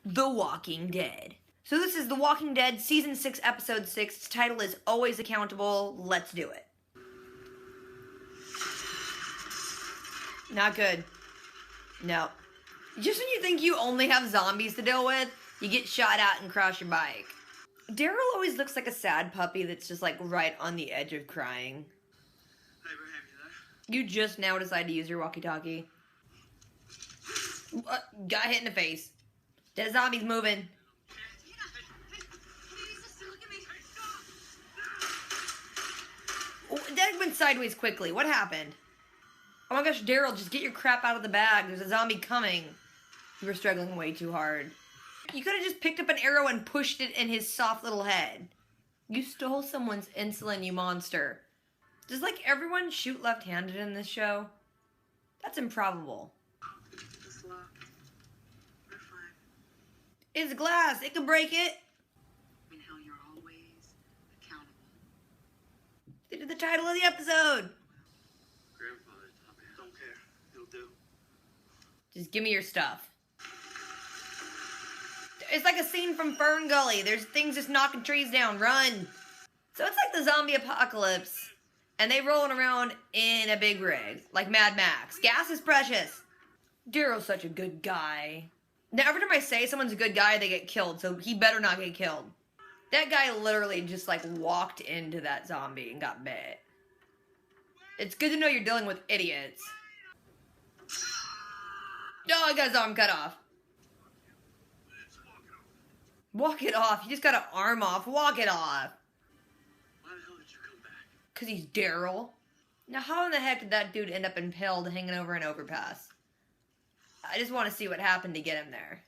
The Walking Dead. So this is The Walking Dead, Season 6, Episode 6. Its title is Always Accountable. Let's do it. Not good. No. Just when you think you only have zombies to deal with, you get shot at and crash your bike. Daryl always looks like a sad puppy that's just like right on the edge of crying. Abraham, you there? You just now decide to use your walkie-talkie. Got hit in the face. That zombie's moving. Oh, that went sideways quickly. What happened? Oh my gosh, Daryl, just get your crap out of the bag. There's a zombie coming. You were struggling way too hard. You could have just picked up an arrow and pushed it in his soft little head. You stole someone's insulin, you monster. Does like everyone shoot left-handed in this show? That's improbable. It's locked. We're fine. It's glass. It can break it. In hell, you're always accountable. They did the title of the episode. Grandfather taught me. Don't care. It'll do. Just give me your stuff. It's like a scene from Fern Gully. There's things just knocking trees down. Run. So it's like the zombie apocalypse. And they rolling around in a big rig. Like Mad Max. Gas is precious. Daryl's such a good guy. Now, every time I say someone's a good guy, they get killed. So he better not get killed. That guy literally just like walked into that zombie and got bit. It's good to know you're dealing with idiots. Oh, I got his arm cut off. Walk it off. You just got an arm off. Walk it off. Why the hell did you come back? Because he's Daryl. Now, how in the heck did that dude end up impaled hanging over an overpass? I just want to see what happened to get him there.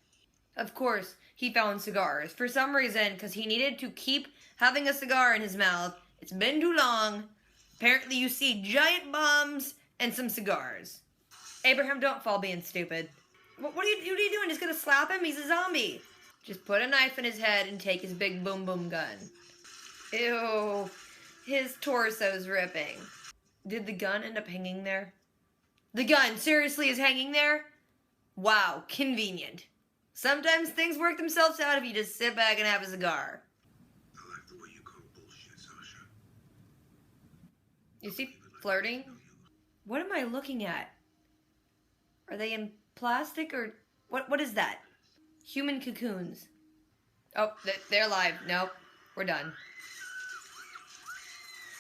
Of course, he found cigars. For some reason, because he needed to keep having a cigar in his mouth. It's been too long. Apparently, you see giant bombs and some cigars. Abraham, don't fall being stupid. What are you doing? Just gonna slap him? He's a zombie. Just put a knife in his head and take his big boom boom gun. Ew. His torso's ripping. Did the gun end up hanging there? The gun seriously is hanging there? Wow, convenient. Sometimes things work themselves out if you just sit back and have a cigar. I like the way you call bullshit, Sasha. You see flirting? What am I looking at? Are they in plastic or what is that? Human cocoons. Oh, they're alive. Nope. We're done.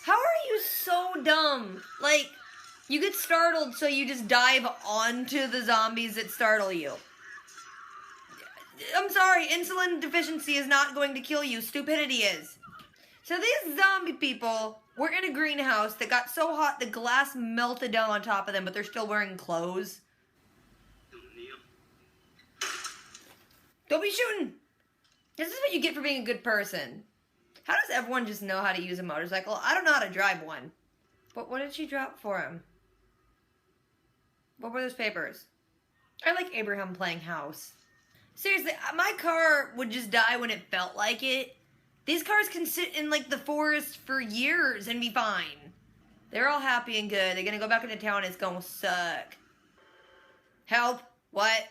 How are you so dumb? Like, you get startled, so you just dive onto the zombies that startle you. I'm sorry, insulin deficiency is not going to kill you. Stupidity is. So these zombie people were in a greenhouse that got so hot the glass melted down on top of them, but they're still wearing clothes. Neil. Don't be shooting! This is what you get for being a good person. How does everyone just know how to use a motorcycle? I don't know how to drive one. But what did she drop for him? What were those papers? I like Abraham playing house. Seriously, my car would just die when it felt like it. These cars can sit in like the forest for years and be fine. They're all happy and good. They're gonna go back into town and it's gonna suck. Help? What?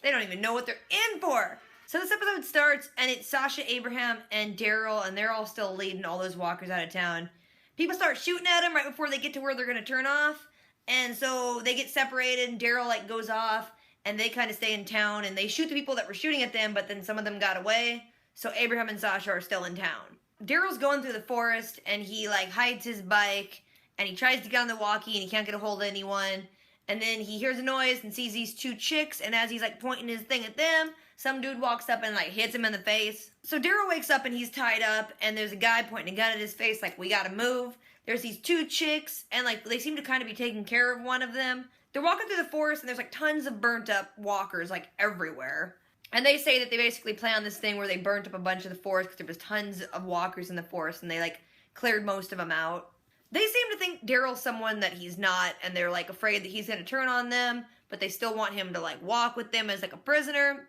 They don't even know what they're in for. So this episode starts, and it's Sasha, Abraham, and Daryl, and they're all still leading all those walkers out of town. People start shooting at them right before they get to where they're going to turn off, and so they get separated, and Daryl, like, goes off, and they kind of stay in town, and they shoot the people that were shooting at them, but then some of them got away, so Abraham and Sasha are still in town. Daryl's going through the forest, and he, like, hides his bike, and he tries to get on the walkie, and he can't get a hold of anyone. And then he hears a noise and sees these two chicks, and as he's like pointing his thing at them, some dude walks up and like hits him in the face. So Daryl wakes up and he's tied up, and there's a guy pointing a gun at his face like, we gotta move. There's these two chicks, and like they seem to kind of be taking care of one of them. They're walking through the forest, and there's like tons of burnt up walkers like everywhere. And they say that they basically planned this thing where they burnt up a bunch of the forest because there was tons of walkers in the forest, and they like cleared most of them out. They seem to think Daryl's someone that he's not, and they're, like, afraid that he's going to turn on them, but they still want him to, like, walk with them as, like, a prisoner.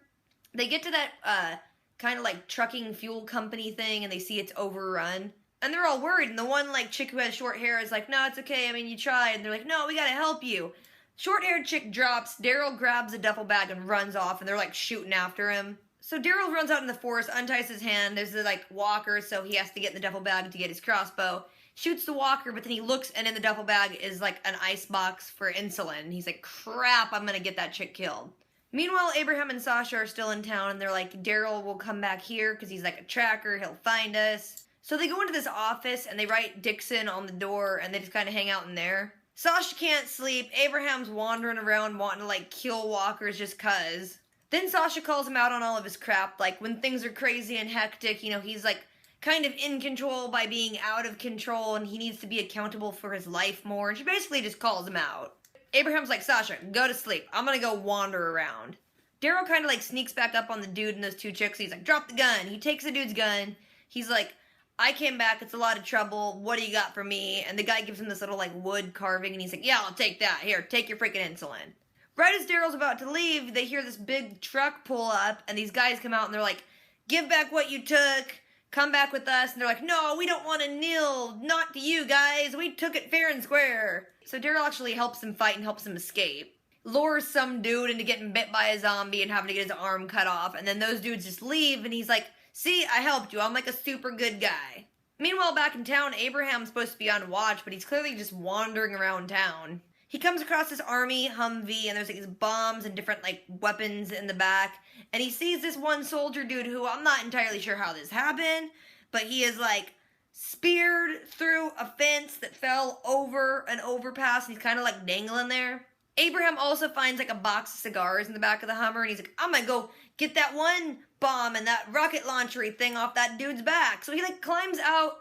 They get to that, kind of, like, trucking fuel company thing, and they see it's overrun. And they're all worried, and the one, like, chick who has short hair is like, no, it's okay, I mean, you tried. And they're like, no, we gotta help you. Short-haired chick drops, Daryl grabs a duffel bag and runs off, and they're like shooting after him. So Daryl runs out in the forest, unties his hand, there's the like walker, so he has to get in the duffel bag to get his crossbow. Shoots the walker, but then he looks, and in the duffel bag is like an ice box for insulin. And he's like, crap, I'm gonna get that chick killed. Meanwhile, Abraham and Sasha are still in town, and they're like, Daryl will come back here because he's like a tracker, he'll find us. So they go into this office, and they write Dixon on the door, and they just kind of hang out in there. Sasha can't sleep. Abraham's wandering around wanting to, like, kill walkers just cuz. Then Sasha calls him out on all of his crap. Like, when things are crazy and hectic, you know, he's, like, kind of in control by being out of control, and he needs to be accountable for his life more. And she basically just calls him out. Abraham's like, Sasha, go to sleep. I'm gonna go wander around. Daryl kind of, like, sneaks back up on the dude and those two chicks. He's like, drop the gun. He takes the dude's gun. He's like, I came back, it's a lot of trouble, what do you got for me? And the guy gives him this little, like, wood carving, and he's like, yeah, I'll take that. Here, take your freaking insulin. Right as Daryl's about to leave, they hear this big truck pull up, and these guys come out, and they're like, give back what you took, come back with us. And they're like, no, we don't want to kneel, not to you guys, we took it fair and square. So Daryl actually helps him fight and helps him escape. Lures some dude into getting bit by a zombie and having to get his arm cut off, and then those dudes just leave, and he's like, see, I helped you. I'm like a super good guy. Meanwhile, back in town, Abraham's supposed to be on watch, but he's clearly just wandering around town. He comes across this army Humvee, and there's like these bombs and different like weapons in the back, and he sees this one soldier dude who I'm not entirely sure how this happened, but he is like speared through a fence that fell over an overpass, and he's kind of like dangling there. Abraham also finds like a box of cigars in the back of the Hummer, and he's like, I'm gonna go get that one bomb and that rocket launchery thing off that dude's back. So he like climbs out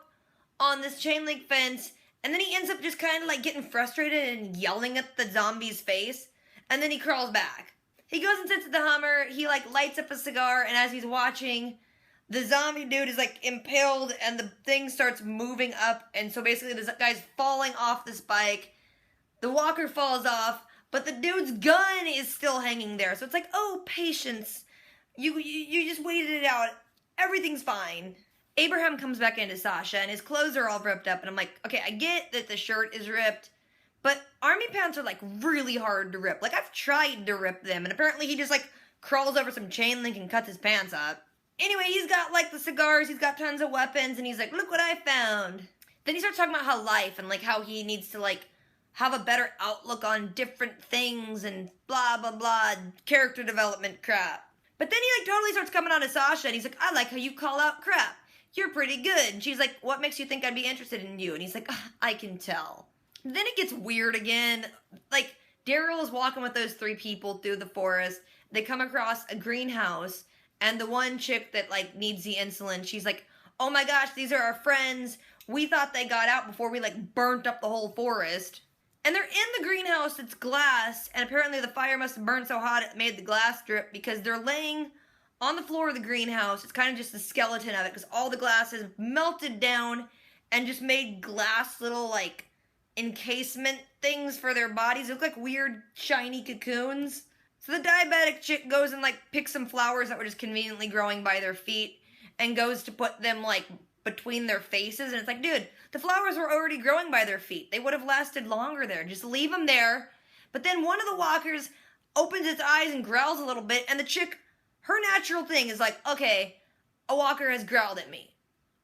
on this chain link fence, and then he ends up just kind of like getting frustrated and yelling at the zombie's face, and then he crawls back. He goes and sits at the Hummer, he like lights up a cigar, and as he's watching, the zombie dude is like impaled and the thing starts moving up, and so basically this guy's falling off this bike, the walker falls off, but the dude's gun is still hanging there. So it's like, oh, patience. You just waited it out. Everything's fine. Abraham comes back into Sasha, and his clothes are all ripped up. And I'm like, okay, I get that the shirt is ripped, but army pants are, like, really hard to rip. Like, I've tried to rip them, and apparently he just, like, crawls over some chain link and cuts his pants up. Anyway, he's got, like, the cigars, he's got tons of weapons, and he's like, look what I found. Then he starts talking about how life and, like, how he needs to, like, have a better outlook on different things and blah, blah, blah, character development crap. But then he, like, totally starts coming on to Sasha, and he's like, I like how you call out crap. You're pretty good. And she's like, what makes you think I'd be interested in you? And he's like, I can tell. Then it gets weird again. Like, Daryl is walking with those three people through the forest. They come across a greenhouse, and the one chick that, like, needs the insulin, she's like, oh my gosh, these are our friends. We thought they got out before we, like, burnt up the whole forest. And they're in the greenhouse that's glass, and apparently the fire must have burned so hot it made the glass drip, because they're laying on the floor of the greenhouse. It's kind of just the skeleton of it, because all the glass is melted down and just made glass little, like, encasement things for their bodies. They look like weird, shiny cocoons. So the diabetic chick goes and, like, picks some flowers that were just conveniently growing by their feet and goes to put them, like, between their faces. And it's like, dude, the flowers were already growing by their feet. They would have lasted longer there. Just leave them there. But then one of the walkers opens its eyes and growls a little bit, and the chick, her natural thing is like, okay, a walker has growled at me.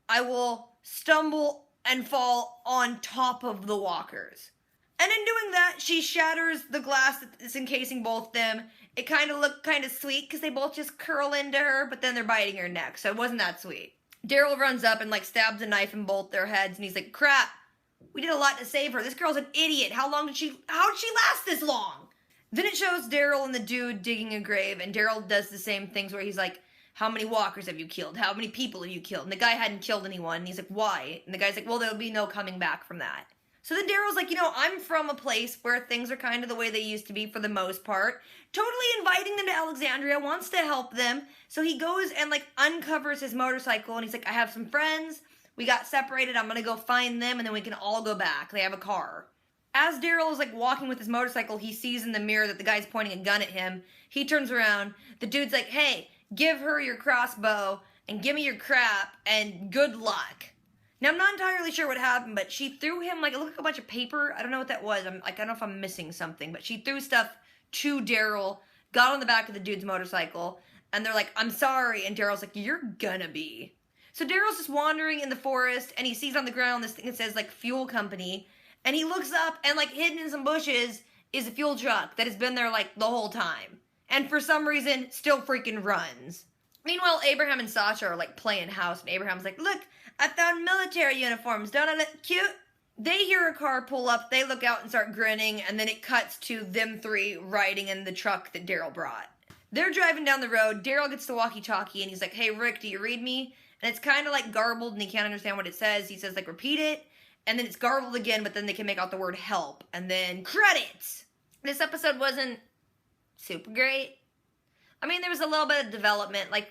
I will stumble and fall on top of the walkers. And in doing that, she shatters the glass that's encasing both them. It kind of looked kind of sweet because they both just curl into her, but then they're biting her neck, so it wasn't that sweet. Daryl runs up and, like, stabs a knife in both their heads, and he's like, crap, we did a lot to save her. This girl's an idiot. How did she last this long? Then it shows Daryl and the dude digging a grave, and Daryl does the same things where he's like, how many walkers have you killed? How many people have you killed? And the guy hadn't killed anyone, and he's like, why? And the guy's like, well, there'll be no coming back from that. So then Daryl's like, you know, I'm from a place where things are kind of the way they used to be for the most part. Totally inviting them to Alexandria, wants to help them. So he goes and, like, uncovers his motorcycle, and he's like, I have some friends. We got separated. I'm going to go find them, and then we can all go back. They have a car. As Daryl is, like, walking with his motorcycle, he sees in the mirror that the guy's pointing a gun at him. He turns around. The dude's like, hey, give her your crossbow, and give me your crap, and good luck. Now, I'm not entirely sure what happened, but she threw him, like, it looked like a bunch of paper. I don't know what that was. I don't know if I'm missing something, but she threw stuff to Daryl, got on the back of the dude's motorcycle, and they're like, I'm sorry. And Daryl's like, you're gonna be. So Daryl's just wandering in the forest, and he sees on the ground this thing that says, like, fuel company, and he looks up, and, like, hidden in some bushes is a fuel truck that has been there, like, the whole time. And for some reason, still freaking runs. Meanwhile, Abraham and Sasha are, like, playing house, and Abraham's like, look, I found military uniforms. Don't I look cute? They hear a car pull up, they look out and start grinning, and then it cuts to them three riding in the truck that Daryl brought. They're driving down the road, Daryl gets the walkie-talkie, and he's like, hey, Rick, do you read me? And it's kind of, like, garbled, and he can't understand what it says. He says, like, repeat it, and then it's garbled again, but then they can make out the word help, and then credits! This episode wasn't super great. I mean, there was a little bit of development, like,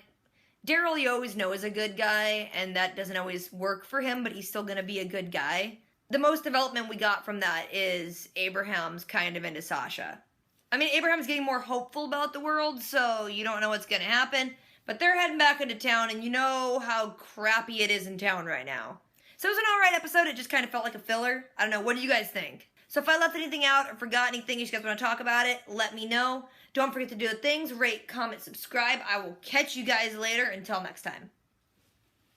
Daryl you always know is a good guy, and that doesn't always work for him, but he's still gonna be a good guy. The most development we got from that is Abraham's kind of into Sasha. I mean, Abraham's getting more hopeful about the world, so you don't know what's gonna happen, but they're heading back into town, and you know how crappy it is in town right now. So it was an alright episode, it just kind of felt like a filler. I don't know, what do you guys think? So if I left anything out or forgot anything, you guys want to talk about it, let me know. Don't forget to do the things, rate, comment, subscribe. I will catch you guys later. Until next time.